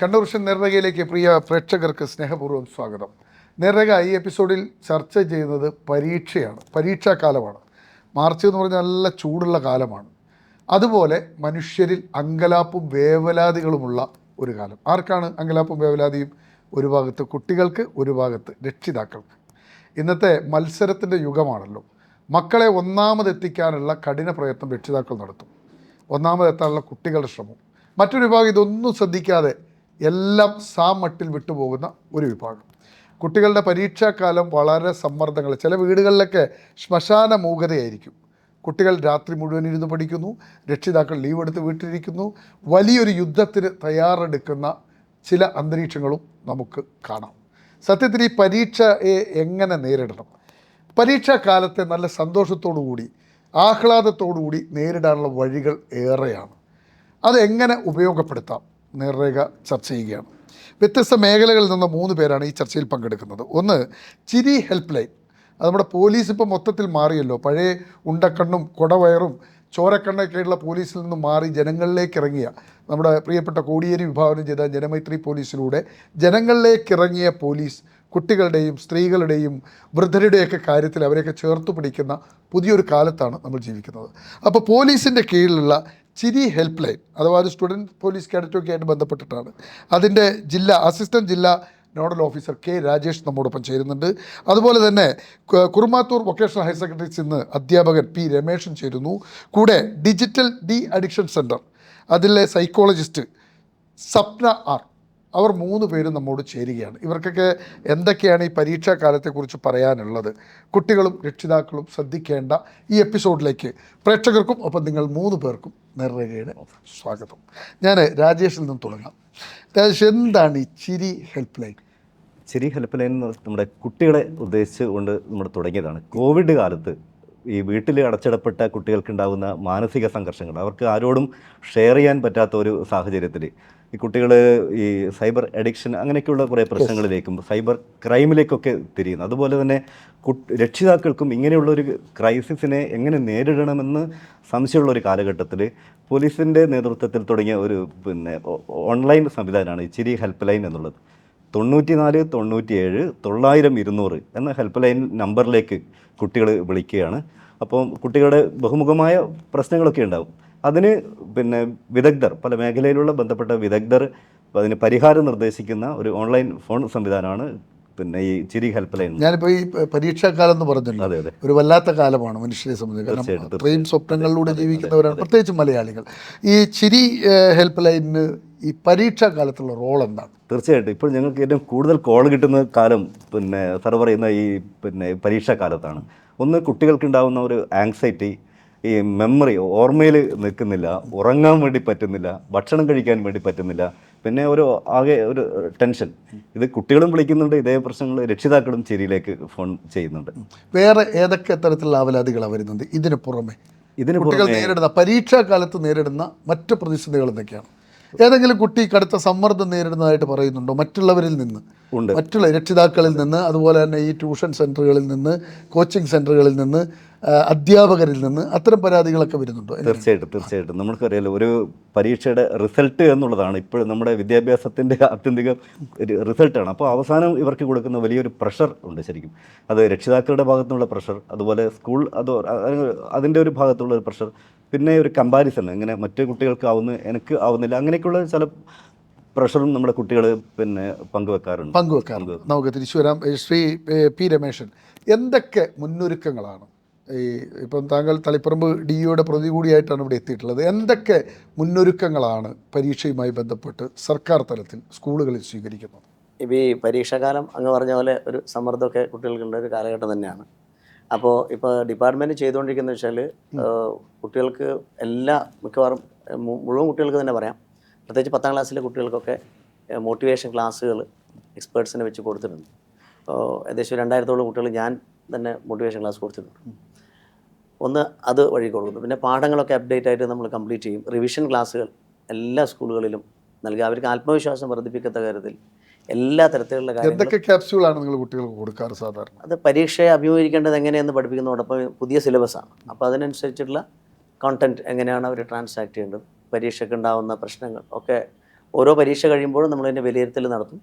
Kannur vision നേർരേഖയിലേക്ക് പ്രിയ പ്രേക്ഷകർക്ക് സ്നേഹപൂർവ്വം സ്വാഗതം. നേർരേഖ ഈ എപ്പിസോഡിൽ ചർച്ച ചെയ്യുന്നത് പരീക്ഷയാണ്, പരീക്ഷാക്കാലമാണ്. മാർച്ച് എന്ന് പറഞ്ഞാൽ നല്ല ചൂടുള്ള കാലമാണ്. അതുപോലെ മനുഷ്യരിൽ അങ്കലാപ്പും വേവലാതികളുമുള്ള ഒരു കാലം. ആർക്കാണ് അങ്കലാപ്പും വേവലാതിയും? ഒരു ഭാഗത്ത് കുട്ടികൾക്ക്, ഒരു ഭാഗത്ത് രക്ഷിതാക്കൾക്ക്. ഇന്നത്തെ മത്സരത്തിൻ്റെ യുഗമാണല്ലോ. മക്കളെ ഒന്നാമതെത്തിക്കാനുള്ള കഠിന പ്രയത്നം രക്ഷിതാക്കൾ നടത്തും. ഒന്നാമതെത്താനുള്ള കുട്ടികളുടെ ശ്രമം. മറ്റൊരു വിഭാഗം ഇതൊന്നും ശ്രദ്ധിക്കാതെ എല്ലാം സാമട്ടിൽ വിട്ടുപോകുന്ന ഒരു വിഭാഗം. കുട്ടികളുടെ പരീക്ഷാക്കാലം വളരെ സമ്മർദ്ദങ്ങൾ. ചില വീടുകളിലൊക്കെ ശ്മശാന മൂകതയായിരിക്കും. കുട്ടികൾ രാത്രി മുഴുവൻ ഇരുന്ന് പഠിക്കുന്നു, രക്ഷിതാക്കൾ ലീവ് എടുത്ത് വീട്ടിലിരിക്കുന്നു. വലിയൊരു യുദ്ധത്തിന് തയ്യാറെടുക്കുന്ന ചില അന്തരീക്ഷങ്ങളും നമുക്ക് കാണാം. സത്യത്തിൽ ഈ പരീക്ഷയെ എങ്ങനെ നേരിടണം? പരീക്ഷാക്കാലത്തെ നല്ല സന്തോഷത്തോടു കൂടി, ആഹ്ലാദത്തോടു കൂടി നേരിടാനുള്ള വഴികൾ ഏറെയാണ്. അതെങ്ങനെ ഉപയോഗപ്പെടുത്താം? നേർരേഖ ചർച്ച ചെയ്യുകയാണ്. വ്യത്യസ്ത മേഖലകളിൽ നിന്ന് 3 പേരാണ് ഈ ചർച്ചയിൽ പങ്കെടുക്കുന്നത്. ഒന്ന്, ചിരി ഹെൽപ്പ് ലൈൻ. അത് നമ്മുടെ പോലീസ് ഇപ്പോൾ മൊത്തത്തിൽ മാറിയല്ലോ. പഴയ ഉണ്ടക്കണ്ണും കൊടവയറും ചോരക്കണ്ണൊക്കെയുള്ള പോലീസിൽ നിന്ന് മാറി ജനങ്ങളിലേക്ക് ഇറങ്ങിയ നമ്മുടെ പ്രിയപ്പെട്ട കോടിയേരി വിഭാവനം ചെയ്ത ജനമൈത്രി പോലീസിലൂടെ ജനങ്ങളിലേക്ക് ഇറങ്ങിയ പോലീസ് കുട്ടികളുടെയും സ്ത്രീകളുടെയും വൃദ്ധരുടെയൊക്കെ കാര്യത്തിൽ അവരെയൊക്കെ ചേർത്ത് പിടിക്കുന്ന പുതിയൊരു കാലത്താണ് നമ്മൾ ജീവിക്കുന്നത്. അപ്പോൾ പോലീസിൻ്റെ കീഴിലുള്ള ചിരി ഹെൽപ്പ് ലൈൻ, അഥവാ ഒരു സ്റ്റുഡൻറ്റ് പോലീസ് കാഡറ്റൊക്കെ ആയിട്ട് ബന്ധപ്പെട്ടിട്ടാണ്. അതിൻ്റെ അസിസ്റ്റൻറ്റ് ജില്ലാ നോഡൽ ഓഫീസർ കെ രാജേഷ് നമ്മോടൊപ്പം ചേരുന്നുണ്ട്. അതുപോലെ തന്നെ കുറുമാത്തൂർ വൊക്കേഷണൽ ഹയർ സെക്കൻഡറി നിന്ന് അധ്യാപകൻ പി രമേശൻ ചേരുന്നു. കൂടെ ഡിജിറ്റൽ ഡി അഡിക്ഷൻ സെൻറ്റർ അതിലെ സൈക്കോളജിസ്റ്റ് സപ്ന ആർ, അവർ 3 പേരും നമ്മോട് ചേരുകയാണ്. ഇവർക്കൊക്കെ എന്തൊക്കെയാണ് ഈ പരീക്ഷാ കാലത്തെക്കുറിച്ച് പറയാനുള്ളത്? കുട്ടികളും രക്ഷിതാക്കളും ശ്രദ്ധിക്കേണ്ട ഈ എപ്പിസോഡിലേക്ക് പ്രേക്ഷകർക്കും ഒപ്പം നിങ്ങൾ 3 പേർക്കും നേർരേഖയുടെ സ്വാഗതം. ഞാൻ രാജേഷിൽ നിന്ന് തുടങ്ങാം. രാജേഷ്, എന്താണ് ഈ ചിരി ഹെൽപ്പ് ലൈൻ? ചിരി ഹെൽപ്പ് ലൈൻ നമ്മുടെ കുട്ടികളെ ഉദ്ദേശിച്ച് കൊണ്ട് നമ്മൾ തുടങ്ങിയതാണ്. കോവിഡ് കാലത്ത് ഈ വീട്ടിൽ അടച്ചിടപ്പെട്ട കുട്ടികൾക്കുണ്ടാകുന്ന മാനസിക സംഘർഷങ്ങൾ, അവർക്ക് ആരോടും ഷെയർ ചെയ്യാൻ പറ്റാത്ത ഒരു സാഹചര്യത്തിൽ ഈ കുട്ടികൾ ഈ സൈബർ അഡിക്ഷൻ അങ്ങനെയൊക്കെയുള്ള കുറേ പ്രശ്നങ്ങളിലേക്കും സൈബർ ക്രൈമിലേക്കൊക്കെ തിരിയുന്നു. അതുപോലെ തന്നെ രക്ഷിതാക്കൾക്കും ഇങ്ങനെയുള്ളൊരു ക്രൈസിസിനെ എങ്ങനെ നേരിടണമെന്ന് സംശയമുള്ള ഒരു കാലഘട്ടത്തിൽ പോലീസിൻ്റെ നേതൃത്വത്തിൽ തുടങ്ങിയ ഒരു ഓൺലൈൻ സംവിധാനമാണ് ഈ ചിരി ഹെൽപ്പ് ലൈൻ എന്നുള്ളത്. 94 97 900 200 എന്ന ഹെൽപ്പ് ലൈൻ നമ്പറിലേക്ക് കുട്ടികൾ വിളിക്കുകയാണ്. അപ്പോൾ കുട്ടികളുടെ ബഹുമുഖമായ പ്രശ്നങ്ങളൊക്കെ ഉണ്ടാവും. അതിന് വിദഗ്ധർ, പല മേഖലയിലുള്ള ബന്ധപ്പെട്ട വിദഗ്ധർ അതിന് പരിഹാരം നിർദ്ദേശിക്കുന്ന ഒരു ഓൺലൈൻ ഫോൺ സംവിധാനമാണ് ഈ ചിരി ഹെൽപ്പ് ലൈൻ. ഞാനിപ്പോൾ ഈ പരീക്ഷാക്കാലം എന്ന് പറഞ്ഞല്ലോ, അതെ, ഒരു വല്ലാത്ത കാലമാണ് മനുഷ്യരെ സംബന്ധിച്ച്. ട്രെയിൻ സ്വപ്നങ്ങളിലൂടെ ജീവിക്കുന്നവരാണ് പ്രത്യേകിച്ച് മലയാളികൾ. ഈ ചിരി ഹെൽപ്പ് ലൈനിന് ഈ പരീക്ഷാക്കാലത്തുള്ള റോൾ എന്താണ്? തീർച്ചയായിട്ടും ഇപ്പോൾ ഞങ്ങൾക്ക് ഏറ്റവും കൂടുതൽ കോൾ കിട്ടുന്ന കാലം സാർ പറയുന്ന ഈ പരീക്ഷാക്കാലത്താണ്. ഒന്ന്, കുട്ടികൾക്കുണ്ടാകുന്ന ഒരു ആങ്സൈറ്റി, ഈ മെമ്മറി, ഓർമ്മയിൽ നിൽക്കുന്നില്ല, ഉറങ്ങാൻ വേണ്ടി പറ്റുന്നില്ല, ഭക്ഷണം കഴിക്കാൻ വേണ്ടി പറ്റുന്നില്ല, പിന്നെ ആകെ ഒരു ടെൻഷൻ. ഇത് കുട്ടികളും വിളിക്കുന്നുണ്ട്, ഇതേ പ്രശ്നങ്ങൾ രക്ഷിതാക്കളും ചിരിയിലേക്ക് ഫോൺ ചെയ്യുന്നുണ്ട്. വേറെ ഏതൊക്കെ തരത്തിലുള്ള അവലാദികളാണ് വരുന്നത് ഇതിന് പുറമെ? കുട്ടികൾ നേരിടുന്ന പരീക്ഷാക്കാലത്ത് നേരിടുന്ന മറ്റ് പ്രതിസന്ധികൾ എന്തൊക്കെയാണ്? ഏതെങ്കിലും കുട്ടി കടുത്ത സമ്മർദ്ദം നേരിടുന്നതായിട്ട് പറയുന്നുണ്ടോ മറ്റുള്ളവരിൽ നിന്ന്? മറ്റുള്ള രക്ഷിതാക്കളിൽ നിന്ന്, അതുപോലെ തന്നെ ഈ ട്യൂഷൻ സെൻറ്ററുകളിൽ നിന്ന്, കോച്ചിങ് സെൻറ്ററുകളിൽ നിന്ന്, അധ്യാപകരിൽ നിന്ന് അത്തരം പരാതികളൊക്കെ വരുന്നുണ്ടോ? തീർച്ചയായിട്ടും നമുക്കറിയാലോ, ഒരു പരീക്ഷയുടെ റിസൾട്ട് എന്നുള്ളതാണ് ഇപ്പോഴും നമ്മുടെ വിദ്യാഭ്യാസത്തിൻ്റെ ആത്യന്തിക ഒരു റിസൾട്ടാണ്. അപ്പോൾ അവസാനം ഇവർക്ക് കൊടുക്കുന്ന വലിയൊരു പ്രഷർ ഉണ്ട്. ശരിക്കും അത് രക്ഷിതാക്കളുടെ ഭാഗത്തുനിന്നുള്ള പ്രഷർ, അതുപോലെ സ്കൂൾ അതിൻ്റെ ഒരു ഭാഗത്തുള്ള ഒരു പ്രഷർ, പിന്നെ ഒരു കമ്പാരിസൺ, ഇങ്ങനെ മറ്റു കുട്ടികൾക്ക് എനിക്ക് ആവുന്നില്ല, അങ്ങനെയൊക്കെയുള്ള ചില പ്രഷറും നമ്മുടെ കുട്ടികൾ പങ്കുവെക്കാറുണ്ട്. നമുക്ക് തിരിച്ചു വരാം. ശ്രീ പി രമേശൻ, എന്തൊക്കെ മുന്നൊരുക്കങ്ങളാണ് ഇപ്പം താങ്കൾ തളിപ്പറമ്പ് DEOയുടെ പ്രതി കൂടിയായിട്ടാണ് ഇവിടെ എത്തിയിട്ടുള്ളത്. എന്തൊക്കെ മുന്നൊരുക്കങ്ങളാണ് പരീക്ഷയുമായി ബന്ധപ്പെട്ട് സർക്കാർ തലത്തിൽ സ്കൂളുകളിൽ സ്വീകരിക്കുന്നത്? ഇപ്പോൾ ഈ പരീക്ഷാകാലം അങ്ങ് പറഞ്ഞ പോലെ ഒരു സമ്മർദ്ദമൊക്കെ കുട്ടികൾക്കുള്ള ഒരു കാലഘട്ടം തന്നെയാണ്. അപ്പോൾ ഇപ്പോൾ ഡിപ്പാർട്ട്മെൻറ്റ് ചെയ്തുകൊണ്ടിരിക്കുന്നത് വെച്ചാൽ കുട്ടികൾക്ക് മിക്കവാറും മുഴുവൻ കുട്ടികൾക്ക് തന്നെ പറയാം, പ്രത്യേകിച്ച് 10ാം ക്ലാസ്സിലെ കുട്ടികൾക്കൊക്കെ മോട്ടിവേഷൻ ക്ലാസ്സുകൾ എക്സ്പേർട്സിനെ വെച്ച് കൊടുത്തിട്ടുണ്ട്. ഏകദേശം 2000-ഓളം കുട്ടികൾ ഞാൻ തന്നെ മോട്ടിവേഷൻ ക്ലാസ് കൊടുത്തിട്ടുണ്ട്. ഒന്ന് അത് വഴി കൊടുക്കുന്നു. പിന്നെ പാഠങ്ങളൊക്കെ അപ്ഡേറ്റ് ആയിട്ട് നമ്മൾ കംപ്ലീറ്റ് ചെയ്യും. റിവിഷൻ ക്ലാസ്സുകൾ എല്ലാ സ്കൂളുകളിലും നൽകി അവർക്ക് ആത്മവിശ്വാസം വർദ്ധിപ്പിക്കത്ത കാര്യത്തിൽ എല്ലാ തരത്തിലുള്ള എന്തൊക്കെ ക്യാപ്സ്യൂളാണ് നിങ്ങൾ കുട്ടികൾക്ക് കൊടുക്കാറ് സാധാരണ? അത് പരീക്ഷയെ അഭിമുഖീകരിക്കേണ്ടത് എങ്ങനെയെന്ന് പഠിപ്പിക്കുന്നതോടൊപ്പം പുതിയ സിലബസാണ്. അപ്പോൾ അതിനനുസരിച്ചുള്ള കോണ്ടൻറ്റ് എങ്ങനെയാണ് അവർ ട്രാൻസാക്ട് ചെയ്യേണ്ടത്, പരീക്ഷയ്ക്ക് ഉണ്ടാകുന്ന പ്രശ്നങ്ങൾ ഒക്കെ ഓരോ പരീക്ഷ കഴിയുമ്പോഴും നമ്മളതിൻ്റെ വിലയിരുത്തൽ നടത്തും.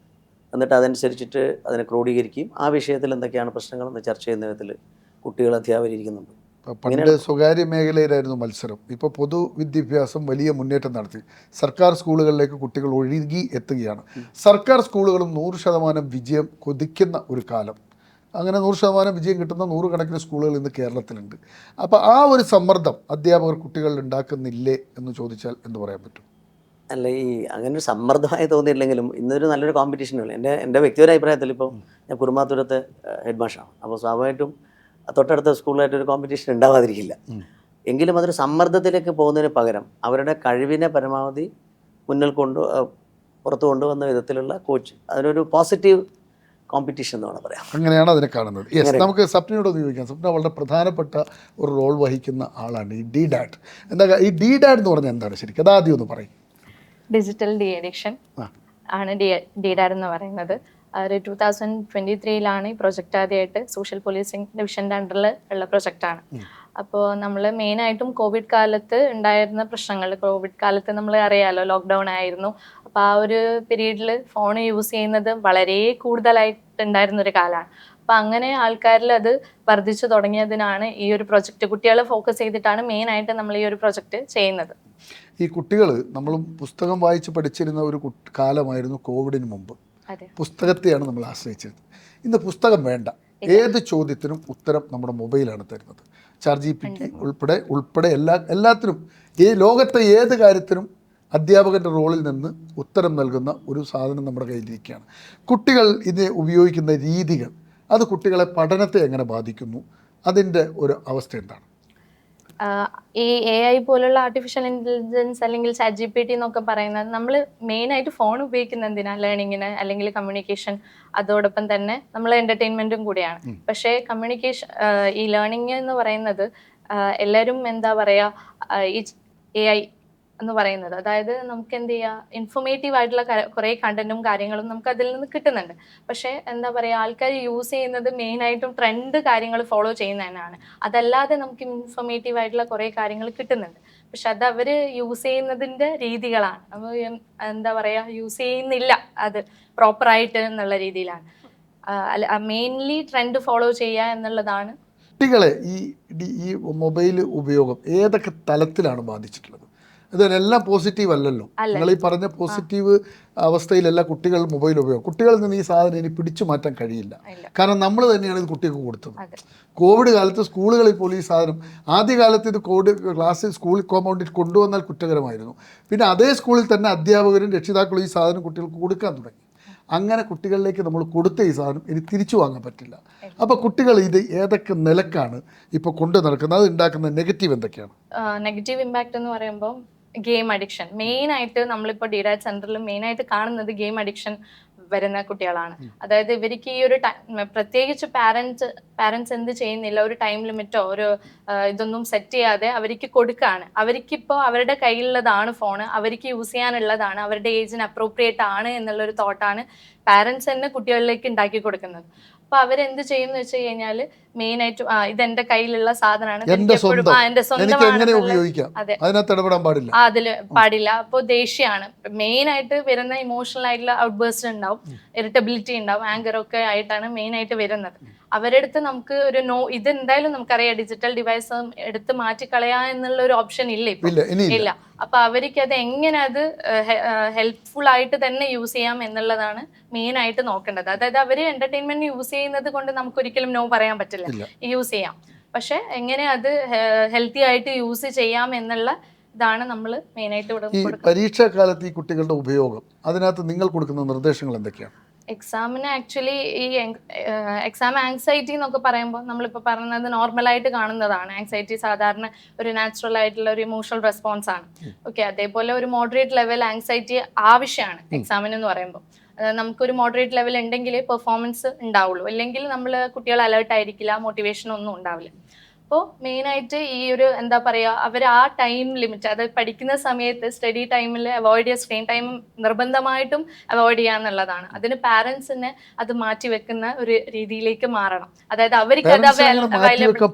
എന്നിട്ട് അതനുസരിച്ചിട്ട് അതിനെ ക്രോഡീകരിക്കുകയും ആ വിഷയത്തിൽ എന്തൊക്കെയാണ് പ്രശ്നങ്ങളെന്ന് ചർച്ച ചെയ്യുന്ന വിധത്തിൽ കുട്ടികൾ അധ്യാപകർ ഇരിക്കുന്നുണ്ട്. പണ്ട് സ്വകാര്യ മേഖലയിലായിരുന്നു മത്സരം. ഇപ്പോൾ പൊതുവിദ്യാഭ്യാസം വലിയ മുന്നേറ്റം നടത്തി. സർക്കാർ സ്കൂളുകളിലേക്ക് കുട്ടികൾ ഒഴുകി എത്തുകയാണ്. സർക്കാർ സ്കൂളുകളും 100% വിജയം കൊതിക്കുന്ന ഒരു കാലം. അങ്ങനെ 100% വിജയം കിട്ടുന്ന നൂറുകണക്കിന് സ്കൂളുകൾ ഇന്ന് കേരളത്തിലുണ്ട്. അപ്പോൾ ആ ഒരു സമ്മർദ്ദം അധ്യാപകർ കുട്ടികളിൽ ഉണ്ടാക്കുന്നില്ലേ എന്ന് ചോദിച്ചാൽ എന്ത് പറയാൻ പറ്റും? അല്ല, ഈ അങ്ങനെ ഒരു സമ്മർദ്ദമായി തോന്നിയില്ലെങ്കിലും ഇന്നൊരു നല്ലൊരു കോമ്പറ്റീഷനുകൾ എൻ്റെ വ്യക്തിപര അഭിപ്രായത്തിൽ ഇപ്പോൾ ഞാൻ കുറുമാത്തൂരത്തെ ഹെഡ് മാഷാണ്. അപ്പോൾ സ്വാഭാവികമായിട്ടും തൊട്ടടുത്ത സ്കൂളിലായിട്ടൊരു കോമ്പറ്റീഷൻ ഉണ്ടാവാതിരിക്കില്ല. എങ്കിലും അതൊരു സമ്മർദ്ദത്തിലേക്ക് പോകുന്നതിന് പകരം അവരുടെ കഴിവിനെ പരമാവധി മുന്നിൽ പുറത്തു കൊണ്ടുവന്ന വിധത്തിലുള്ള കോച്ച്, അതിനൊരു പോസിറ്റീവ് കോമ്പറ്റീഷൻ എന്ന് വേണം പറയാം. അങ്ങനെയാണ് അതിനെ കാണുന്നത്. യെസ്, നമുക്ക് സ്വപ്നയോട് ചോദിക്കാം. സ്വപ്ന വളരെ പ്രധാനപ്പെട്ട ഒരു റോൾ വഹിക്കുന്ന ആളാണ് ഈ DDAD. എന്താ ഈ DDAD എന്ന് പറഞ്ഞാൽ എന്താണ് ശരിക്കും? അതാദ്യം ഒന്ന് പറയും. ഡിജിറ്റൽ ഡി അഡിക്ഷൻ ആണ് DDAD എന്ന് പറയുന്നത്. ഒരു 2023 ഈ പ്രൊജക്റ്റ് ആദ്യമായിട്ട് സോഷ്യൽ പോലീസിംഗ് ഡിവിഷൻ്റെ അണ്ടറിൽ ഉള്ള പ്രൊജക്റ്റാണ്. അപ്പോൾ നമ്മൾ മെയിനായിട്ടും കോവിഡ് കാലത്ത് ഉണ്ടായിരുന്ന പ്രശ്നങ്ങൾ, കോവിഡ് കാലത്ത് നമ്മൾ അറിയാമല്ലോ, ലോക്ക്ഡൗൺ ആയിരുന്നു. അപ്പോൾ ആ ഒരു പീരീഡിൽ ഫോൺ യൂസ് ചെയ്യുന്നത് വളരെ കൂടുതലായിട്ടുണ്ടായിരുന്നൊരു കാലമാണ്. അപ്പോൾ അങ്ങനെ ആൾക്കാരിൽ അത് വർദ്ധിച്ചു തുടങ്ങിയതിനാണ് ഈ ഒരു പ്രൊജക്റ്റ്, കുട്ടികളെ ഫോക്കസ് ചെയ്തിട്ടാണ് മെയിനായിട്ട് നമ്മൾ ഈ ഒരു പ്രൊജക്റ്റ് ചെയ്യുന്നത്. ഈ കുട്ടികൾ, നമ്മളും പുസ്തകം വായിച്ച് പഠിച്ചിരുന്ന ഒരു കാലമായിരുന്നു കോവിഡിന് മുമ്പ്. പുസ്തകത്തെയാണ് നമ്മൾ ആശ്രയിച്ചിരുന്നത്. ഇന്ന് പുസ്തകം വേണ്ട, ഏത് ചോദ്യത്തിനും ഉത്തരം നമ്മുടെ മൊബൈലാണ് തരുന്നത്. ChatGPT ഉൾപ്പെടെ എല്ലാത്തിനും, ഈ ലോകത്തെ ഏത് കാര്യത്തിനും അധ്യാപകൻ്റെ റോളിൽ നിന്ന് ഉത്തരം നൽകുന്ന ഒരു സാധനം നമ്മുടെ കയ്യിലിരിക്കുകയാണ്. കുട്ടികൾ ഇത് ഉപയോഗിക്കുന്ന രീതികൾ, അത് കുട്ടികളെ പഠനത്തെ എങ്ങനെ ബാധിക്കുന്നു? അതിൻ്റെ ഒരു അവസ്ഥ എന്താണ്? ഈ AI പോലുള്ള ആർട്ടിഫിഷ്യൽ ഇൻ്റലിജൻസ് അല്ലെങ്കിൽ ChatGPT എന്നൊക്കെ പറയുന്നത്, നമ്മൾ മെയിനായിട്ട് ഫോൺ ഉപയോഗിക്കുന്നത് എന്തിനാണ്? ലേണിങ്ങിന് അല്ലെങ്കിൽ കമ്മ്യൂണിക്കേഷൻ, അതോടൊപ്പം തന്നെ നമ്മൾ എൻ്റർടൈൻമെൻറ്റും കൂടിയാണ്. പക്ഷേ കമ്മ്യൂണിക്കേഷൻ, ഈ ലേണിങ് എന്ന് പറയുന്നത് എല്ലാവരും എന്താ പറയുക, ഈ AI എന്ന് പറയുന്നത്, അതായത് നമുക്ക് എന്ത് ചെയ്യുക, ഇൻഫോർമേറ്റീവ് ആയിട്ടുള്ള കുറേ കണ്ടന്റും കാര്യങ്ങളും നമുക്ക് അതിൽ നിന്ന് കിട്ടുന്നുണ്ട്. പക്ഷേ എന്താ പറയുക, ആൾക്കാർ യൂസ് ചെയ്യുന്നത് മെയിനായിട്ടും ട്രെൻഡ് കാര്യങ്ങൾ ഫോളോ ചെയ്യുന്നതിനാണ്. അതല്ലാതെ നമുക്ക് ഇൻഫോർമേറ്റീവ് ആയിട്ടുള്ള കുറേ കാര്യങ്ങൾ കിട്ടുന്നുണ്ട്. പക്ഷെ അത് അവർ യൂസ് ചെയ്യുന്നതിൻ്റെ രീതികളാണ്. അപ്പോൾ എന്താ പറയുക, യൂസ് ചെയ്യുന്നില്ല അത് പ്രോപ്പറായിട്ട് എന്നുള്ള രീതിയിലാണ്. മെയിൻലി ട്രെൻഡ് ഫോളോ ചെയ്യുക എന്നുള്ളതാണ്. കുട്ടികളെ ഈ മൊബൈൽ ഉപയോഗം ഏതൊക്കെ തലത്തിലാണ് ബാധിച്ചിട്ടുള്ളത്? ഇതെല്ലാം പോസിറ്റീവ് അല്ലല്ലോ. നിങ്ങൾ ഈ പറഞ്ഞ പോസിറ്റീവ് അവസ്ഥയിലല്ല കുട്ടികൾ മൊബൈൽ ഉപയോഗം. കുട്ടികളിൽ നിന്ന് ഈ സാധനം ഇനി പിടിച്ചു മാറ്റാൻ കഴിയില്ല. കാരണം നമ്മൾ തന്നെയാണ് ഇത് കുട്ടികൾക്ക് കൊടുത്തത്. കോവിഡ് കാലത്ത് സ്കൂളുകളിൽ പോലും ഈ സാധനം, ആദ്യകാലത്ത് ഇത് സ്കൂൾ കോമ്പൗണ്ടിൽ കൊണ്ടുവന്നാൽ കുറ്റകരമായിരുന്നു. പിന്നെ അതേ സ്കൂളിൽ തന്നെ അധ്യാപകരും രക്ഷിതാക്കളും ഈ സാധനം കുട്ടികൾക്ക് കൊടുക്കാൻ തുടങ്ങി. അങ്ങനെ കുട്ടികളിലേക്ക് നമ്മൾ കൊടുത്ത ഈ സാധനം ഇനി തിരിച്ചു വാങ്ങാൻ പറ്റില്ല. അപ്പോൾ കുട്ടികൾ ഇത് ഏതൊക്കെ നിലക്കാണ് ഇപ്പോൾ കൊണ്ടു നടക്കുന്നത്? അത് ഉണ്ടാക്കുന്ന നെഗറ്റീവ് എന്തൊക്കെയാണ്? നെഗറ്റീവ് ഇമ്പാക്റ്റ് എന്ന് പറയുമ്പോൾ ഗെയിം അഡിക്ഷൻ മെയിനായിട്ട് നമ്മളിപ്പോൾ DDAD സെൻറ്ററിൽ മെയിനായിട്ട് കാണുന്നത് ഗെയിം അഡിക്ഷൻ വരുന്ന കുട്ടികളാണ്. അതായത് ഇവർക്ക് ഈ ഒരു പ്രത്യേകിച്ച് പാരൻസ് എന്ത് ചെയ്യുന്നില്ല, ഒരു ടൈം ലിമിറ്റോ ഒരു ഇതൊന്നും സെറ്റ് ചെയ്യാതെ അവർക്ക് കൊടുക്കുകയാണ്. അവർക്കിപ്പോൾ അവരുടെ കയ്യിലുള്ളതാണ് ഫോണ്, അവർക്ക് യൂസ് ചെയ്യാനുള്ളതാണ്, അവരുടെ ഏജിന് അപ്രോപ്രിയേറ്റ് ആണ് എന്നുള്ളൊരു തോട്ടാണ് പാരൻസ് തന്നെ കുട്ടികളിലേക്ക് ഉണ്ടാക്കി കൊടുക്കുന്നത്. അപ്പോൾ അവരെന്ത് ചെയ്യുമെന്ന് വെച്ച് കഴിഞ്ഞാൽ മെയിനായിട്ട് ഇതെന്റെ കയ്യിലുള്ള സാധനമാണ്, എന്റെ സ്വന്തമാണ്, അതെ, അതിൽ പാടില്ല. അപ്പോൾ ദേഷ്യമാണ് മെയിനായിട്ട് വരുന്ന, ഇമോഷണൽ ആയിട്ടുള്ള ഔട്ട് ബേസ്റ്റ് ഉണ്ടാവും, ഇറിറ്റബിലിറ്റി ഉണ്ടാവും, ആങ്കർ ഒക്കെ ആയിട്ടാണ് മെയിനായിട്ട് വരുന്നത്. അവരുടെ അടുത്ത് നമുക്ക് ഒരു ഇതെന്തായാലും നമുക്കറിയാം, ഡിജിറ്റൽ ഡിവൈസ് എടുത്ത് മാറ്റിക്കളയാ എന്നുള്ള ഒരു ഓപ്ഷൻ ഇല്ല. അപ്പൊ അവർക്ക് അത് എങ്ങനെ അത് ഹെൽപ്ഫുൾ ആയിട്ട് തന്നെ യൂസ് ചെയ്യാം എന്നുള്ളതാണ് മെയിൻ ആയിട്ട് നോക്കേണ്ടത്. അതായത് അവര് എന്റർടൈൻമെന്റ് യൂസ് ചെയ്യുന്നത് കൊണ്ട് നമുക്ക് ഒരിക്കലും നോ പറയാൻ പറ്റില്ല, യൂസ് ചെയ്യാം. പക്ഷെ എങ്ങനെ അത് ഹെൽത്തി ആയിട്ട് യൂസ് ചെയ്യാം എന്നുള്ള ഇതാണ് നമ്മൾ മെയിനായിട്ട് ഇവിടെ. പരീക്ഷാ കാലത്ത് ഈ കുട്ടികളുടെ ഉപയോഗം, അതിനകത്ത് നിങ്ങൾ കൊടുക്കുന്ന നിർദ്ദേശങ്ങൾ എന്തൊക്കെയാണ്? എക്സാമിന് ആക്ച്വലി ഈ എക്സാം ആങ്സൈറ്റി എന്നൊക്കെ പറയുമ്പോൾ നമ്മളിപ്പോൾ പറയുന്നത് നോർമലായിട്ട് കാണുന്നതാണ്. ആങ്സൈറ്റി സാധാരണ ഒരു നാച്ചുറൽ ആയിട്ടുള്ള ഒരു ഇമോഷണൽ റെസ്പോൺസ് ആണ്. ഓക്കെ, അതേപോലെ ഒരു മോഡറേറ്റ് ലെവൽ ആങ്സൈറ്റി ആവശ്യമാണ് എക്സാമിന് എന്ന് പറയുമ്പോൾ. നമുക്കൊരു മോഡറേറ്റ് ലെവൽ ഉണ്ടെങ്കിൽ പെർഫോമൻസ് ഉണ്ടാവുള്ളൂ, അല്ലെങ്കിൽ നമ്മൾ കുട്ടികൾ അലേർട്ട് ആയിരിക്കില്ല, മോട്ടിവേഷൻ ഒന്നും ഉണ്ടാവില്ല. അപ്പോൾ മെയിനായിട്ട് ഈ ഒരു എന്താ പറയുക, അവർ ആ ടൈം ലിമിറ്റ്, അത് പഠിക്കുന്ന സമയത്ത് സ്റ്റഡി ടൈമിൽ അവോയ്ഡ് ചെയ്യുക, സ്ക്രീൻ ടൈം നിർബന്ധമായിട്ടും അവോയ്ഡ് ചെയ്യുക എന്നുള്ളതാണ്. അതിന് പാരൻസിനെ അത് മാറ്റി വെക്കുന്ന ഒരു രീതിയിലേക്ക് മാറണം. അതായത് അവർക്ക് അത്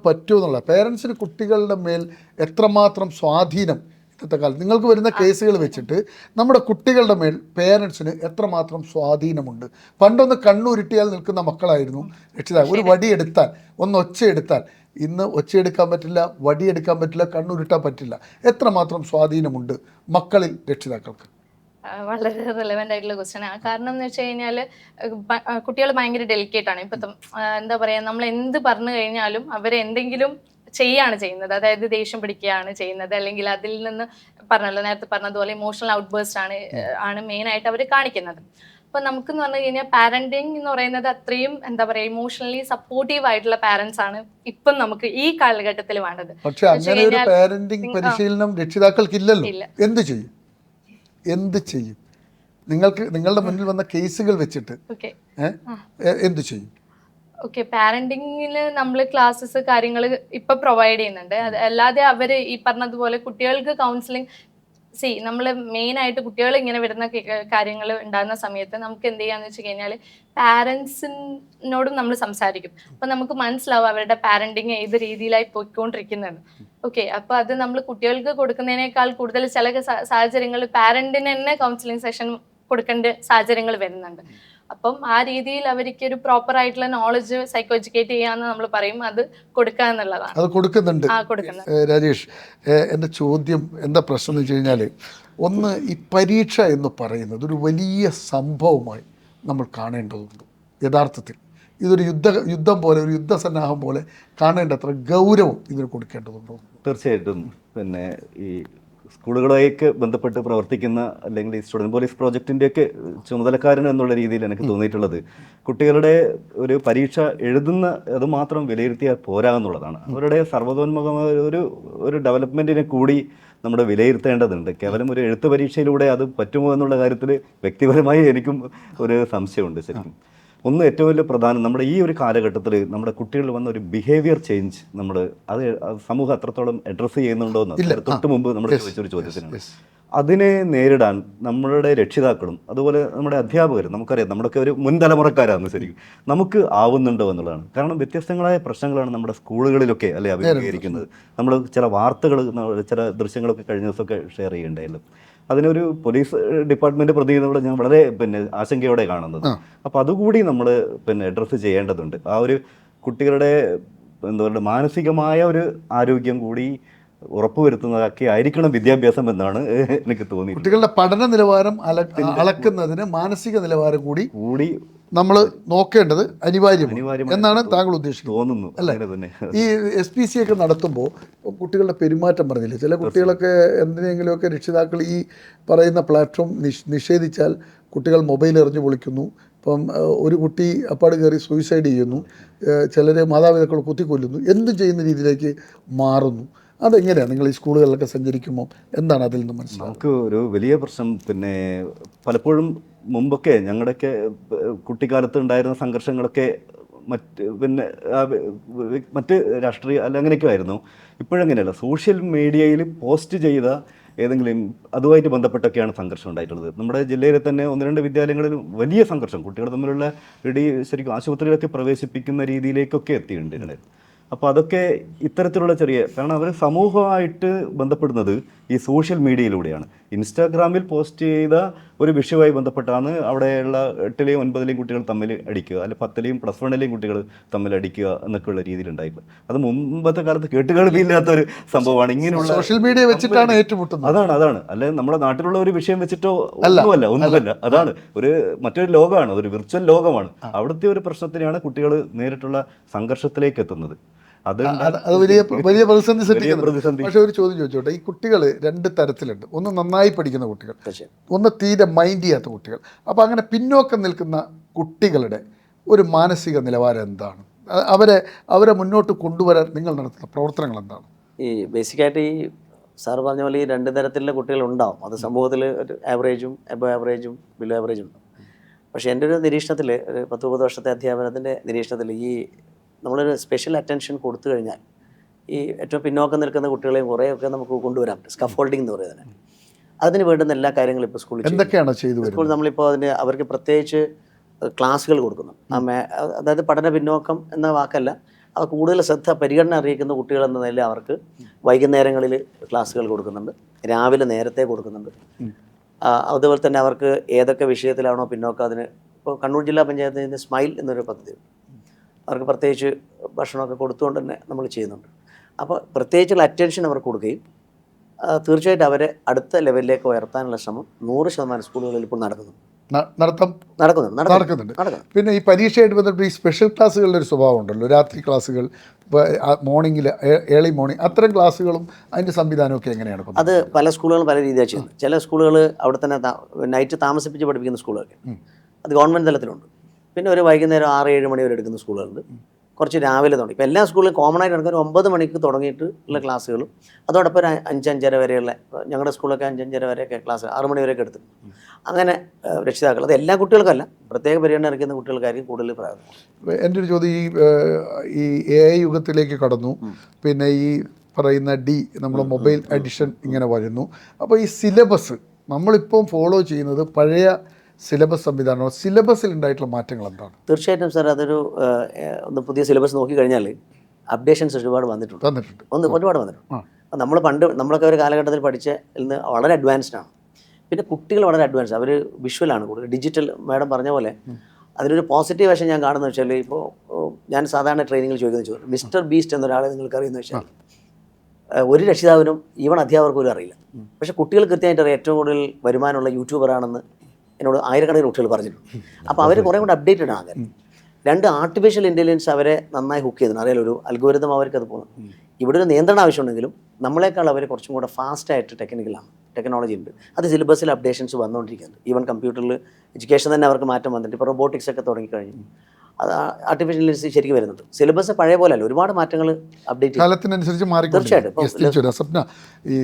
പറ്റുമെന്നുള്ള, പേരൻസിന് കുട്ടികളുടെ മേൽ എത്രമാത്രം സ്വാധീനം ഇന്നത്തെ കാലത്ത് നിങ്ങൾക്ക് വരുന്ന കേസുകൾ വെച്ചിട്ട് നമ്മുടെ കുട്ടികളുടെ മേൽ പേരൻസിന് എത്രമാത്രം സ്വാധീനമുണ്ട്? പണ്ടൊന്ന് കണ്ണുരുട്ടിയാൽ നിൽക്കുന്ന മക്കളായിരുന്നു രക്ഷിതാക്കൾ. ഒരു വടിയെടുത്താൽ, ഒന്ന് ഒച്ചയെടുത്താൽ, ഇന്ന് ഒച്ചയെടുക്കാൻ പറ്റില്ല, വടിയെടുക്കാൻ പറ്റില്ല, കണ്ണുരുട്ടാൻ പറ്റില്ല. എത്രമാത്രം സ്വാധീനമുണ്ട് മക്കളിൽ രക്ഷിതാക്കൾക്ക്? വളരെ റിലവൻ്റ് ആയിട്ടുള്ള ക്വസ്റ്റ്യൻ ആണ്. കാരണം എന്ന് വെച്ച് കഴിഞ്ഞാൽ കുട്ടികൾ ഭയങ്കര ഡെലിക്കേറ്റ് ആണ്. ഇപ്പോഴത്തെ എന്താ പറയുക, നമ്മൾ എന്ത് പറഞ്ഞു കഴിഞ്ഞാലും അവർ എന്തെങ്കിലും ചെയ്യാണ് ചെയ്യുന്നത്. അതായത് ദേഷ്യം പിടിക്കുകയാണ് ചെയ്യുന്നത്, അല്ലെങ്കിൽ അതിൽ നിന്ന് പറഞ്ഞല്ലോ നേരത്തെ പറഞ്ഞതുപോലെ ഇമോഷണൽ ഔട്ട്ബേഴ്സ്റ്റ് ആണ് മെയിനായിട്ട് അവർ കാണിക്കുന്നത്. അപ്പോൾ നമുക്കെന്ന് പറഞ്ഞു കഴിഞ്ഞാൽ പാരന്റിങ് എന്ന് പറയുന്നത് അത്രയും എന്താ പറയുക ഇമോഷണലി സപ്പോർട്ടീവ് ആയിട്ടുള്ള പാരന്റ്സ് ആണ് ഇപ്പം നമുക്ക് ഈ കാലഘട്ടത്തിൽ വേണ്ടത്. പക്ഷെ അങ്ങനെ ഒരു പാരന്റിങ് പരിശീലനം രക്ഷിതാക്കൾക്കില്ലല്ലോ. എന്ത് ചെയ്യും? നിങ്ങളുടെ മുന്നിൽ വന്ന കേസുകൾ വെച്ചിട്ട് എന്ത് ചെയ്യും? ഓക്കെ, പാരന്റിങ്ങിൽ നമ്മൾ ക്ലാസ്സസ് കാര്യങ്ങൾ ഇപ്പൊ പ്രൊവൈഡ് ചെയ്യുന്നുണ്ട്. അല്ലാതെ അവർ ഈ പറഞ്ഞതുപോലെ കുട്ടികൾക്ക് കൗൺസിലിംഗ് നമ്മൾ മെയിൻ ആയിട്ട് കുട്ടികൾ ഇങ്ങനെ വരുന്ന കാര്യങ്ങൾ ഉണ്ടാകുന്ന സമയത്ത് നമുക്ക് എന്ത് ചെയ്യാന്ന് വെച്ച് കഴിഞ്ഞാൽ പാരൻസിനോടും നമ്മൾ സംസാരിക്കും. അപ്പൊ നമുക്ക് മനസ്സിലാവും അവരുടെ പാരന്റിങ് ഏത് രീതിയിലായി പോയിക്കൊണ്ടിരിക്കുന്നത്. ഓക്കെ, അപ്പൊ അത് നമ്മൾ കുട്ടികൾക്ക് കൊടുക്കുന്നതിനേക്കാൾ കൂടുതൽ ചില സാഹചര്യങ്ങളിൽ പാരന്റിന് തന്നെ കൗൺസിലിംഗ് സെഷൻ കൊടുക്കേണ്ട സാഹചര്യങ്ങൾ വരുന്നുണ്ട്. അപ്പം ആ രീതിയിൽ അവർക്ക് ഒരു പ്രോപ്പർ ആയിട്ടുള്ള നോളജ് സൈക്കോ എഡ്യൂക്കേറ്റ് ചെയ്യാന്ന് നമ്മൾ പറയും, അത് കൊടുക്കുക എന്നുള്ളതാണ്. അത് കൊടുക്കുന്നുണ്ട്. രാജേഷ്, എൻ്റെ ചോദ്യം എന്താ പ്രശ്നം എന്ന് വെച്ച് കഴിഞ്ഞാൽ, ഒന്ന് ഈ പരീക്ഷ എന്ന് പറയുന്നത് ഒരു വലിയ സംഭവമായി നമ്മൾ കാണേണ്ടതുണ്ട്. യഥാർത്ഥത്തിൽ ഇതൊരു യുദ്ധം പോലെ, ഒരു യുദ്ധസന്നാഹം പോലെ കാണേണ്ടത്ര ഗൗരവം ഇതിന് കൊടുക്കേണ്ടതുണ്ടോ? തീർച്ചയായിട്ടും. പിന്നെ ഈ സ്കൂളുകളൊക്കെ ബന്ധപ്പെട്ട് പ്രവർത്തിക്കുന്ന അല്ലെങ്കിൽ ഈ സ്റ്റുഡൻറ് പോലീസ് പ്രോജക്റ്റിൻ്റെയൊക്കെ ചുമതലക്കാരൻ എന്നുള്ള രീതിയിൽ എനിക്ക് തോന്നിയിട്ടുള്ളത്, കുട്ടികളുടെ ഒരു പരീക്ഷ എഴുതുന്ന അത് മാത്രം വിലയിരുത്തിയാൽ പോരാ എന്നുള്ളതാണ്. അവരുടെ സർവ്വതോന്മുഖമായ ഒരു ഡെവലപ്മെൻറ്റിനെ കൂടി നമ്മുടെ വിലയിരുത്തേണ്ടതുണ്ട്. കേവലം ഒരു എഴുത്ത് പരീക്ഷയിലൂടെ അത് പറ്റുമോ എന്നുള്ള കാര്യത്തിൽ വ്യക്തിപരമായി എനിക്കും ഒരു സംശയമുണ്ട് ശരിക്കും. ഒന്ന് ഏറ്റവും വലിയ പ്രധാനം, നമ്മുടെ ഈ ഒരു കാലഘട്ടത്തിൽ നമ്മുടെ കുട്ടികളിൽ വന്ന ഒരു ബിഹേവിയർ ചേഞ്ച് അത് സമൂഹം അത്രത്തോളം അഡ്രസ്സ് ചെയ്യുന്നുണ്ടോ എന്ന് തൊട്ട് മുമ്പ് നമ്മൾ ചോദിച്ചൊരു ചോദ്യത്തിനാണ്. അതിനെ നേരിടാൻ നമ്മളുടെ രക്ഷിതാക്കളും അതുപോലെ നമ്മുടെ അധ്യാപകരും, നമുക്കറിയാം നമ്മളൊക്കെ ഒരു മുൻ തലമുറക്കാരാണ് ശരിക്കും, നമുക്ക് ആവുന്നുണ്ടോ എന്നുള്ളതാണ്. കാരണം വ്യത്യസ്തങ്ങളായ പ്രശ്നങ്ങളാണ് നമ്മുടെ സ്കൂളുകളിലൊക്കെ അല്ലെ അഭിമുഖീകരിക്കുന്നത്. നമ്മൾ ചില വാർത്തകൾ, ചില ദൃശ്യങ്ങളൊക്കെ കഴിഞ്ഞ ദിവസമൊക്കെ ഷെയർ ചെയ്യേണ്ടതല്ലോ. അതിനൊരു പോലീസ് ഡിപ്പാർട്ട്മെൻറ്റ് പ്രതിനിധിയോട് ഞാൻ വളരെ ആശങ്കയോടെ കാണുന്നത്. അപ്പോൾ അതുകൂടി നമ്മൾ അഡ്രസ്സ് ചെയ്യേണ്ടതുണ്ട്. ആ ഒരു കുട്ടികളുടെ എന്താ പറയുക മാനസികമായ ഒരു ആരോഗ്യം കൂടി ഉറപ്പുവരുത്തുന്നതൊക്കെ ആയിരിക്കണം വിദ്യാഭ്യാസം എന്നാണ് എനിക്ക് തോന്നി. കുട്ടികളുടെ പഠന നിലവാരം അളക്കുന്നതിന് മാനസിക നിലവാരം കൂടി നമ്മൾ നോക്കേണ്ടത് അനിവാര്യമാണ് എന്നാണ് താങ്കൾ ഉദ്ദേശിക്കുന്നത്, തോന്നുന്നു അല്ലേ? ഈ SPC ഒക്കെ നടത്തുമ്പോൾ കുട്ടികളുടെ പെരുമാറ്റം പറഞ്ഞില്ലേ, ചില കുട്ടികളൊക്കെ എന്തിനെങ്കിലുമൊക്കെ രക്ഷിതാക്കൾ ഈ പറയുന്ന പ്ലാറ്റ്ഫോം നിഷേധിച്ചാൽ കുട്ടികൾ മൊബൈൽ എറിഞ്ഞു പൊളിക്കുന്നു. ഇപ്പം ഒരു കുട്ടി അപ്പാട് കയറി സൂയിസൈഡ് ചെയ്യുന്നു, ചിലർ മാതാപിതാക്കൾ കുത്തിക്കൊല്ലുന്നു, എന്തും ചെയ്യുന്ന രീതിയിലേക്ക് മാറുന്നു. അതെങ്ങനെയാണ് നിങ്ങൾ ഈ സ്കൂളുകളിലൊക്കെ സഞ്ചരിക്കുമ്പോൾ എന്താണ് അതിൽ നിന്ന് മനസ്സിലാക്കുക? നമുക്ക് ഒരു വലിയ പ്രശ്നം പലപ്പോഴും മുമ്പൊക്കെ ഞങ്ങളുടെയൊക്കെ കുട്ടിക്കാലത്ത് ഉണ്ടായിരുന്ന സംഘർഷങ്ങളൊക്കെ മറ്റ് രാഷ്ട്രീയ അങ്ങനെയൊക്കെ ആയിരുന്നു. ഇപ്പോഴങ്ങനെയല്ല. സോഷ്യൽ മീഡിയയിൽ പോസ്റ്റ് ചെയ്ത ഏതെങ്കിലും അതുമായിട്ട് ബന്ധപ്പെട്ടൊക്കെയാണ് സംഘർഷം ഉണ്ടായിട്ടുള്ളത്. നമ്മുടെ ജില്ലയിൽ തന്നെ 1-2 വിദ്യാലയങ്ങളിൽ വലിയ സംഘർഷം, കുട്ടികൾ തമ്മിലുള്ള ശരിക്കും ആശുപത്രിയിലൊക്കെ പ്രവേശിപ്പിക്കുന്ന രീതിയിലേക്കൊക്കെ എത്തിയിട്ടുണ്ട് ഇതിനെ. അപ്പോൾ അതൊക്കെ ഇത്തരത്തിലുള്ള കാരണം അവർ സമൂഹമായിട്ട് ബന്ധപ്പെടുന്നത് ഈ സോഷ്യൽ മീഡിയയിലൂടെയാണ്. ഇൻസ്റ്റാഗ്രാമിൽ പോസ്റ്റ് ചെയ്ത ഒരു വിഷയവുമായി ബന്ധപ്പെട്ടാണ് അവിടെയുള്ള 8ലെയും 9ലെയും കുട്ടികൾ തമ്മിൽ അടിക്കുക, അല്ലെങ്കിൽ 10ലെയും +1ലെയും കുട്ടികൾ തമ്മിൽ അടിക്കുക എന്നൊക്കെയുള്ള രീതിയിലുണ്ടായിപ്പോൾ അത് മുമ്പത്തെ കാലത്ത് കേട്ടുകേൾവിയില്ലാത്തൊരു സംഭവമാണ്. ഇങ്ങനെയുള്ള സോഷ്യൽ മീഡിയ വെച്ചിട്ടാണ് ഏറ്റുമുട്ടുന്നത്. അതാണ് അല്ലെങ്കിൽ നമ്മുടെ നാട്ടിലുള്ള ഒരു വിഷയം വെച്ചിട്ടോ ഒന്നുമല്ല. അതാണ് മറ്റൊരു ലോകമാണ്, ഒരു വിർച്വൽ ലോകമാണ്. അവിടുത്തെ ഒരു പ്രശ്നത്തിനെയാണ് കുട്ടികൾ നേരിട്ടുള്ള സംഘർഷത്തിലേക്ക് എത്തുന്നത്. അത് വലിയ പ്രതിസന്ധി സൃഷ്ടിക്കുന്നത്. പക്ഷെ ഒരു ചോദ്യം ചോദിച്ചോട്ടെ, ഈ കുട്ടികൾ 2 തരത്തിലുണ്ട്. ഒന്ന് നന്നായി പഠിക്കുന്ന കുട്ടികൾ, ഒന്ന് തീരെ മൈൻഡ് ചെയ്യാത്ത കുട്ടികൾ. അപ്പോൾ അങ്ങനെ പിന്നോക്കം നിൽക്കുന്ന കുട്ടികളുടെ ഒരു മാനസിക നിലവാരം എന്താണ്? അവരെ മുന്നോട്ട് കൊണ്ടുവരാൻ നിങ്ങൾ നടത്തുന്ന പ്രവർത്തനങ്ങൾ എന്താണ്? ഈ ബേസിക്കായിട്ട് ഈ സാറ് പറഞ്ഞ പോലെ ഈ 2 തരത്തിലുള്ള കുട്ടികളുണ്ടാവും. അത് സമൂഹത്തിൽ ഒരു ആവറേജും എബോ ആവറേജും ബിലോ ആവറേജും ഉണ്ടാവും. പക്ഷേ എൻ്റെ ഒരു നിരീക്ഷണത്തിൽ, ഒരു 10-30 വർഷത്തെ അധ്യാപനത്തിൻ്റെ നിരീക്ഷണത്തിൽ, ഈ നമ്മളൊരു സ്പെഷ്യൽ അറ്റൻഷൻ കൊടുത്തു കഴിഞ്ഞാൽ ഈ ഏറ്റവും പിന്നോക്കം നിൽക്കുന്ന കുട്ടികളെയും കുറേയൊക്കെ നമുക്ക് കൊണ്ടുവരാൻ പറ്റും. സ്കഫോൾഡിംഗ് എന്ന് പറയുന്നത്. അതിന് വേണ്ടുന്ന എല്ലാ കാര്യങ്ങളും ഇപ്പോൾ സ്കൂളിൽ എന്തൊക്കെയാണ് ചെയ്തു? സ്കൂൾ നമ്മളിപ്പോൾ അവർക്ക് പ്രത്യേകിച്ച് ക്ലാസ്സുകൾ കൊടുക്കുന്നു. അതായത് പഠന പിന്നോക്കം എന്ന വാക്കല്ല, അത് കൂടുതൽ പരിഗണന അറിയിക്കുന്ന കുട്ടികളെന്ന നിലയിൽ അവർക്ക് വൈകുന്നേരങ്ങളിൽ ക്ലാസ്സുകൾ കൊടുക്കുന്നുണ്ട്. രാവിലെ നേരത്തെ കൊടുക്കുന്നുണ്ട്. അതുപോലെ തന്നെ അവർക്ക് ഏതൊക്കെ വിഷയത്തിലാണോ പിന്നോക്കം അതിന് ഇപ്പോൾ കണ്ണൂർ ജില്ലാ പഞ്ചായത്തിൻ്റെ സ്മൈൽ എന്നൊരു പദ്ധതി അവർക്ക് പ്രത്യേകിച്ച് ഭക്ഷണമൊക്കെ കൊടുത്തുകൊണ്ട് തന്നെ നമ്മൾ ചെയ്യുന്നുണ്ട്. അപ്പോൾ പ്രത്യേകിച്ചുള്ള അറ്റൻഷൻ അവർക്ക് കൊടുക്കുകയും തീർച്ചയായിട്ടും അവരെ അടുത്ത ലെവലിലേക്ക് ഉയർത്താനുള്ള ശ്രമം 100% സ്കൂളുകളിൽ ഇപ്പോൾ നടക്കുന്നുണ്ട്. പിന്നെ ഈ പരീക്ഷയായിട്ട് ബന്ധപ്പെട്ട് ഈ സ്പെഷ്യൽ ക്ലാസ്സുകളുടെ ഒരു സ്വഭാവം ഉണ്ടല്ലോ, രാത്രി ക്ലാസ്സുകൾ, മോർണിംഗിൽ ഏർലി മോർണിംഗ്, അത്തരം ക്ലാസ്സുകളും അതിൻ്റെ സംവിധാനമൊക്കെ എങ്ങനെയാണ്? അത് പല സ്കൂളുകളും പല രീതിയാണ് ചെയ്യുന്നത്. ചില സ്കൂളുകൾ അവിടെ തന്നെ നൈറ്റ് താമസിപ്പിച്ച് പഠിപ്പിക്കുന്ന സ്കൂളുകളൊക്കെ അത് ഗവൺമെൻറ് തലത്തിലുണ്ട്. പിന്നെ ഒരു വൈകുന്നേരം 6-7 മണി വരെ എടുക്കുന്ന സ്കൂളുകളുണ്ട്. കുറച്ച് രാവിലെ തുടങ്ങി. ഇപ്പോൾ എല്ലാ സ്കൂളിലും കോമൺ ആയിട്ട് നടക്കുന്ന 9 മണിക്ക് തുടങ്ങിയിട്ട് ഉള്ള ക്ലാസ്സുകളും അതോടൊപ്പം ഒരു 5-5:30 വരെയുള്ള, ഞങ്ങളുടെ സ്കൂളൊക്കെ 5-5:30 വരെയൊക്കെ ക്ലാസ് 6 മണി വരെയൊക്കെ എടുത്തിട്ടുണ്ട്. അങ്ങനെ രക്ഷിതാക്കൾ, അത് എല്ലാ കുട്ടികൾക്കല്ല, പ്രത്യേക പരിഗണന ഇറക്കുന്ന കുട്ടികൾക്കായിരിക്കും കൂടുതൽ പ്രാധാന്യം. എൻ്റെ ഒരു ചോദ്യം, ഈ AI യുഗത്തിലേക്ക് കടന്നു, പിന്നെ ഈ പറയുന്ന നമ്മുടെ മൊബൈൽ അഡിഷൻ ഇങ്ങനെ വരുന്നു. അപ്പോൾ ഈ സിലബസ് നമ്മളിപ്പം ഫോളോ ചെയ്യുന്നത് പഴയ സിലബസ് സംവിധാനമാണ്. സിലബസിൽ ഉണ്ടായിട്ടുള്ള മാറ്റങ്ങൾ എന്താണ്? തീർച്ചയായിട്ടും സാർ, അതൊരു ഒന്ന് പുതിയ സിലബസ് നോക്കിക്കഴിഞ്ഞാൽ അപ്ഡേഷൻസ് ഒരുപാട് വന്നിട്ടുണ്ട്. ഒരുപാട് വന്നിട്ടുണ്ട്. നമ്മളൊക്കെ ഒരു കാലഘട്ടത്തിൽ പഠിച്ച ഇന്ന് വളരെ അഡ്വാൻസ്ഡ് ആണ്. പിന്നെ കുട്ടികൾ വളരെ അഡ്വാൻസ്, അവർ വിഷ്വലാണ് കൂടുതൽ, ഡിജിറ്റൽ. മാഡം പറഞ്ഞ പോലെ അതിനൊരു പോസിറ്റീവ് വശം ഞാൻ കാണുന്നത് വെച്ചാൽ, ഇപ്പോൾ ഞാൻ സാധാരണ ട്രെയിനിങ്ങിൽ ചോദിക്കുന്നത് മിസ്റ്റർ ബീസ്റ്റ് എന്നൊരാളെ നിങ്ങൾക്ക് അറിയുന്ന വെച്ചാൽ ഒരു രക്ഷിതാവിനും ഈവൺ അധ്യാപകർക്ക് പോലും അറിയില്ല. പക്ഷേ കുട്ടികൾ കൃത്യമായിട്ട് അറിയാം ഏറ്റവും കൂടുതൽ വരുമാനമുള്ള യൂട്യൂബറാണെന്ന് എന്നോട് ആയിരക്കണക്കിന് കുട്ടികൾ പറഞ്ഞിട്ടുണ്ട്. അപ്പോൾ അവർ കുറേ കൂടെ അപ്ഡേറ്റഡ് ആണ്. 2 ആർട്ടിഫിഷ്യൽ ഇൻ്റലിജൻസ് അവരെ നന്നായി ഹുക്ക് ചെയ്തിട്ടുണ്ട്. അറിയാലോ, ഒരു അൽഗോരിതം അവർക്ക് അത് പോകുന്നു. ഇവിടെ ഒരു നിയന്ത്രണം ആവശ്യമുണ്ടെങ്കിലും നമ്മളെക്കാൾ അവർ കുറച്ചും കൂടെ ഫാസ്റ്റായിട്ട് ടെക്നോളജി ഉണ്ട്. അത് സിലബസിൽ അപ്ഡേഷൻസ് വന്നുകൊണ്ടിരിക്കുന്നുണ്ട്. ഈവൻ കമ്പ്യൂട്ടറിൽ എഡ്യൂക്കേഷൻ തന്നെ അവർക്ക് മാറ്റം വന്നിട്ട് ഇപ്പോൾ റോബോട്ടിക്സ് ഒക്കെ തുടങ്ങിക്കഴിഞ്ഞു. അത് ആർട്ടിഫിഷ്യൽ ഇൻ്റലിജൻസ് ശരിക്കും വരുന്നുണ്ട്. സിലബസ് പഴയ പോലെ അല്ല, ഒരുപാട് മാറ്റങ്ങൾ അപ്ഡേറ്റ് കാലത്തിനനുസരിച്ച് മാറി. തീർച്ചയായിട്ടും. സ്വപ്ന, ഈ